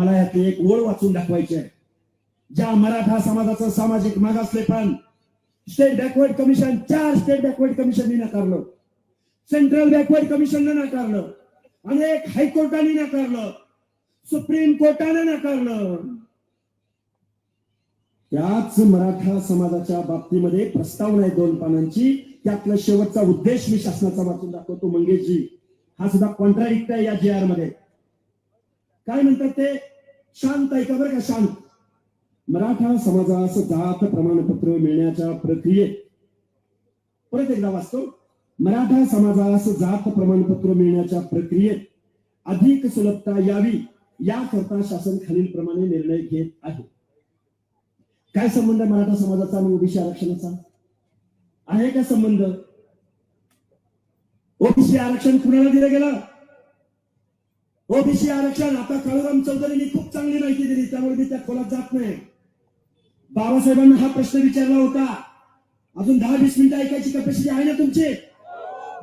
मला यातली एक ओळ वाचून दाखवायची आहे. ज्या मराठा समाजाचं सामाजिक मागासलेपण state backward commission, 4 state backward कमिशनने नाकारलं, सेंट्रल बॅकवर्ड कमिशनने नाकारलं, अनेक हायकोर्टाने नाकारलं, सुप्रीम कोर्टाने नाकारलं. त्याच मराठा समाजाच्या बाबतीमध्ये प्रस्तावना आहे 2 पानांची. त्यातला शेवटचा उद्देश मी शासनाचा वाचून दाखवतो मंगेशजी. हा सुद्धा कॉन्ट्राडिक्ट आहे या JR मध्ये. काय म्हणतात ते? शांत ऐका बरं का, शांत. मराठा समाजास जात प्रमाणपत्र मिळण्याच्या प्रक्रियेत, परत एकदा वाचतो, मराठा समाजास जात प्रमाणपत्र मिळण्याच्या प्रक्रियेत अधिक सुलभता यावी याकरता शासन खालीलप्रमाणे निर्णय घेत आहे. काय संबंध मराठा समाजाचा आणि ओबीसी आरक्षणाचा? आहे का संबंध? ओबीसी आरक्षण कुणाला दिलं गेलं? ओबीसी आरक्षण आता काळूराम चौधरींनी खूप चांगली माहिती दिली, त्यामुळे मी त्या खोलात जात नाही. बाबासाहेबांना हा प्रश्न विचारला होता. अजून 10-20 मिनिटं ऐकायची कॅपॅसिटी आहे ना तुमची?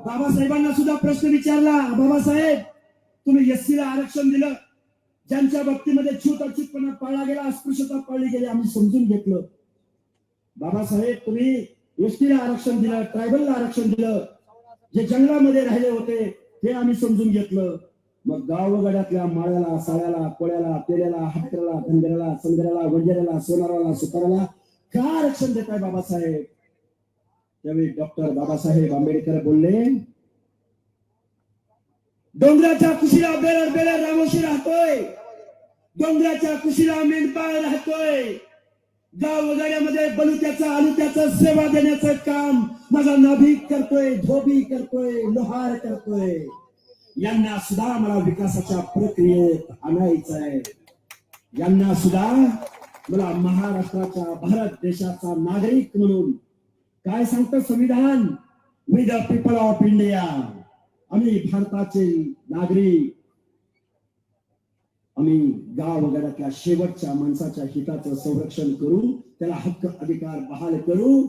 बाबासाहेबांना सुद्धा प्रश्न विचारला, बाबासाहेब तुम्ही एससीला आरक्षण दिलं, ज्यांच्या बाबतीमध्ये छूत अचूतपणा पाळला गेला, अस्पृश्यता पाळली गेली, आम्ही समजून घेतलं. बाबासाहेब तुम्ही एसटीला आरक्षण दिलं, ट्रायबलला आरक्षण दिलं, जे जंगलामध्ये राहिले होते ते आम्ही समजून घेतलं. मग गावगड्यातल्या माळ्याला, साळ्याला, कोळ्याला, पेड्याला, हातकऱ्याला, धनगराला, संगऱ्याला, वंजाऱ्याला, सोनाराला, सुताराला का आरक्षण देताय बाबासाहेब? त्यावेळी डॉक्टर बाबासाहेब आंबेडकर बोलले, डोंगराच्या कुशीला बेलर बेलर रामोशी राहतोय, डोंगराच्या कुशीला मेंढपाळ राहतोय, गावगाड्यामध्ये बलुत्याचं आलुत्याचं सेवा देण्याचं काम माझा नाभिक करतोय, धोबी करतोय, लोहार करतोय. यांना सुद्धा मला विकासाच्या प्रक्रियेत आणायचं आहे. यांना सुद्धा मला महाराष्ट्राच्या, भारत देशाचा नागरिक म्हणून, काय सांगतं संविधान, we the people of India, आम्ही भारताचे नागरिक, आम्ही गावगाड्यातल्या शेवटच्या माणसाच्या हिताचं संरक्षण करू, त्याला हक्क अधिकार बहाल करू.